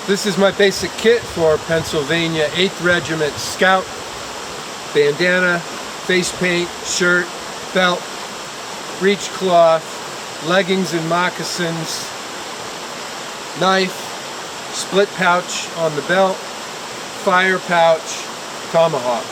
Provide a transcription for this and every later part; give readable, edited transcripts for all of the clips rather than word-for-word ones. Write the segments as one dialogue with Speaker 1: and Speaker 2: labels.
Speaker 1: This is my basic kit for Pennsylvania 8th Regiment Scout. Bandana, face paint, shirt, belt, breech cloth, leggings and moccasins, knife, split pouch on the belt, fire pouch, tomahawk.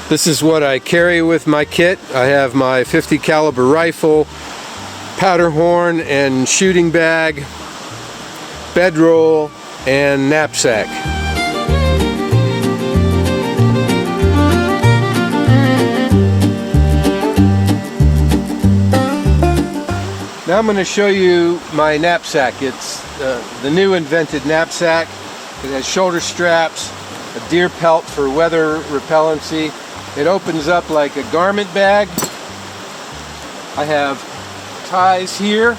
Speaker 1: This is what I carry with my kit. I have my .50 caliber rifle, powder horn and shooting bag, bedroll, and knapsack. Now I'm going to show you my knapsack. It's the new invented knapsack. It has shoulder straps, a deer pelt for weather repellency. It opens up like a garment bag. I have ties here.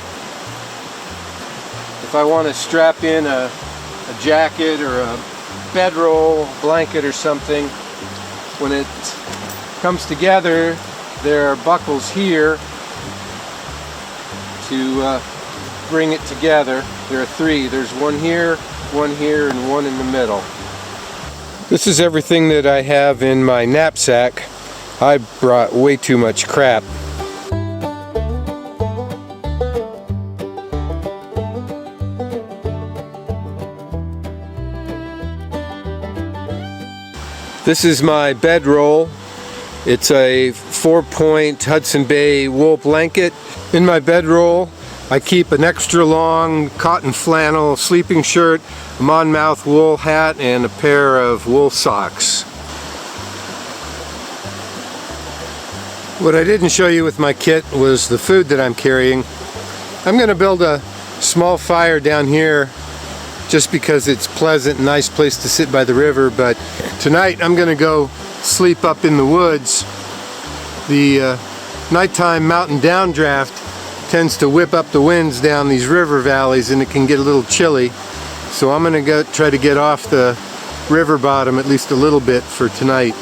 Speaker 1: If I want to strap in a jacket or a bedroll, blanket or something, when it comes together, there are buckles here to bring it together. There are three. There's one here, and one in the middle. This is everything that I have in my knapsack. I brought way too much crap. This is my bedroll. It's a 4-point Hudson Bay wool blanket. In my bedroll, I keep an extra long cotton flannel sleeping shirt, a Monmouth wool hat, and a pair of wool socks. What I didn't show you with my kit was the food that I'm carrying. I'm going to build a small fire down here just because it's pleasant, nice place to sit by the river, but tonight I'm going to go sleep up in the woods. The nighttime mountain downdraft tends to whip up the winds down these river valleys, and it can get a little chilly. So I'm going to go try to get off the river bottom at least a little bit for tonight.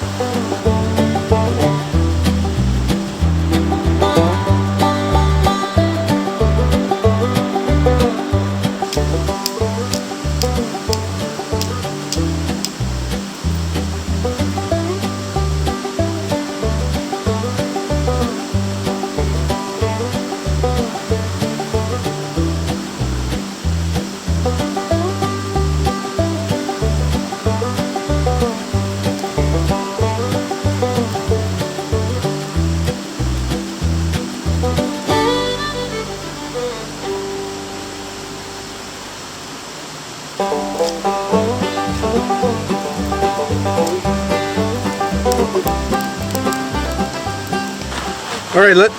Speaker 1: Alright,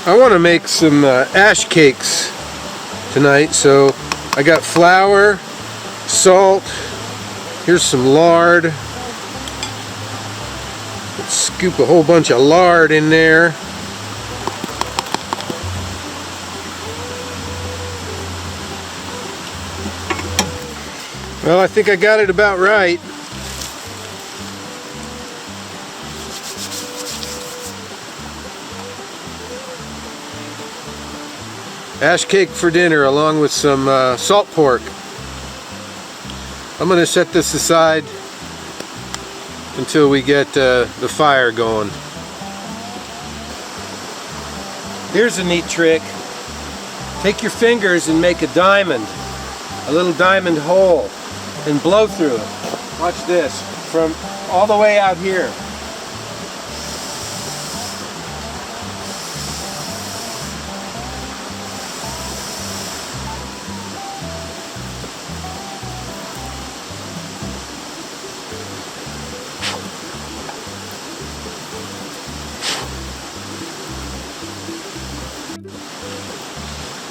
Speaker 1: I want to make some ash cakes tonight, so I got flour, salt, here's some lard. Let's scoop a whole bunch of lard in there. Well, I think I got it about right. Ash cake for dinner along with some salt pork. I'm going to set this aside until we get the fire going. Here's a neat trick. Take your fingers and make a diamond, a little diamond hole, and blow through it. Watch this, from all the way out here.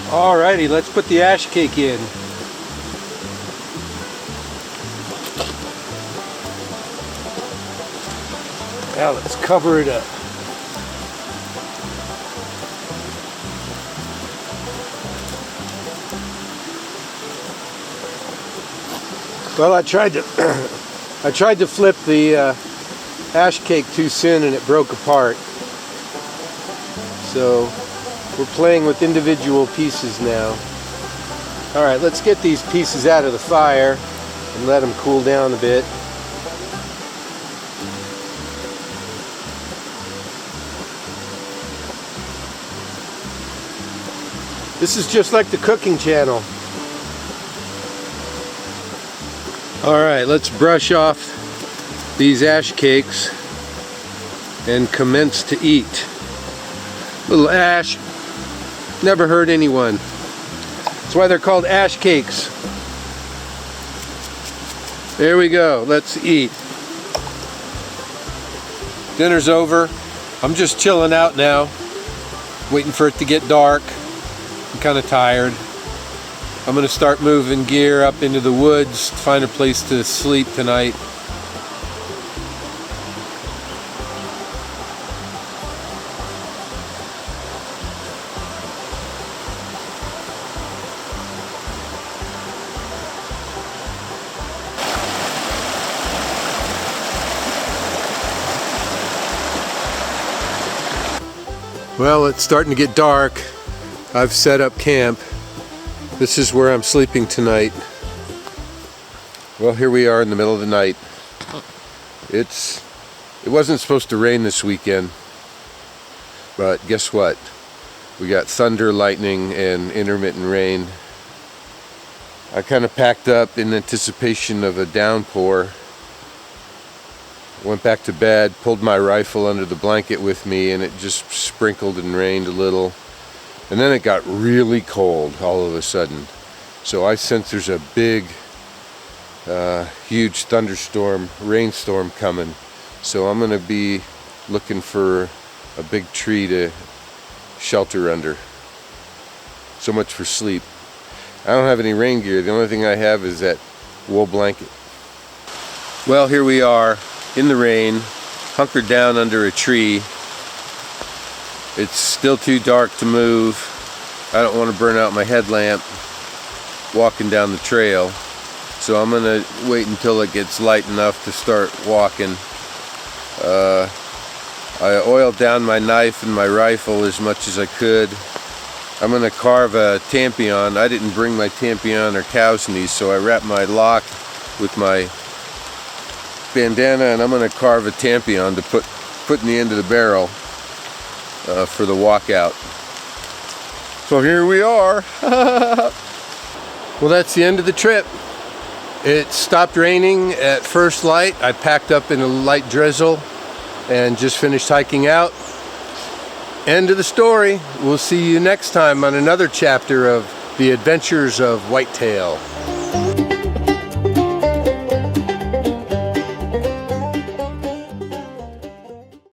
Speaker 1: Alrighty, let's put the ash cake in. Now let's cover it up. Well, I tried to flip the ash cake too soon and it broke apart. So we're playing with individual pieces now. Alright, let's get these pieces out of the fire and let them cool down a bit. This is just like the cooking channel. Alright, let's brush off these ash cakes and commence to eat. Little ash never hurt anyone. That's why they're called ash cakes. There we go, let's eat. Dinner's over. I'm just chilling out now, waiting for it to get dark. I'm kind of tired. I'm going to start moving gear up into the woods to find a place to sleep tonight. Well, it's starting to get dark. I've set up camp. This is where I'm sleeping tonight. Well, here we are in the middle of the night. It wasn't supposed to rain this weekend, but guess what? We got thunder, lightning, and intermittent rain. I kind of packed up in anticipation of a downpour. Went back to bed, pulled my rifle under the blanket with me, and it just sprinkled and rained a little. And then it got really cold all of a sudden. So I sense there's a big, huge thunderstorm, rainstorm coming. So I'm going to be looking for a big tree to shelter under. So much for sleep. I don't have any rain gear. The only thing I have is that wool blanket. Well, here we are in the rain, hunkered down under a tree. It's still too dark to move. I don't want to burn out my headlamp walking down the trail. So I'm going to wait until it gets light enough to start walking. I oiled down my knife and my rifle as much as I could. I'm going to carve a tampion. I didn't bring my tampion or cow's knees, so I wrapped my lock with my bandana, and I'm going to carve a tampion to put in the end of the barrel for the walkout. So here we are. Well, that's the end of the trip. It stopped raining at first light. I packed up in a light drizzle and just finished hiking out. End of the story. We'll see you next time on another chapter of the adventures of Whitetail.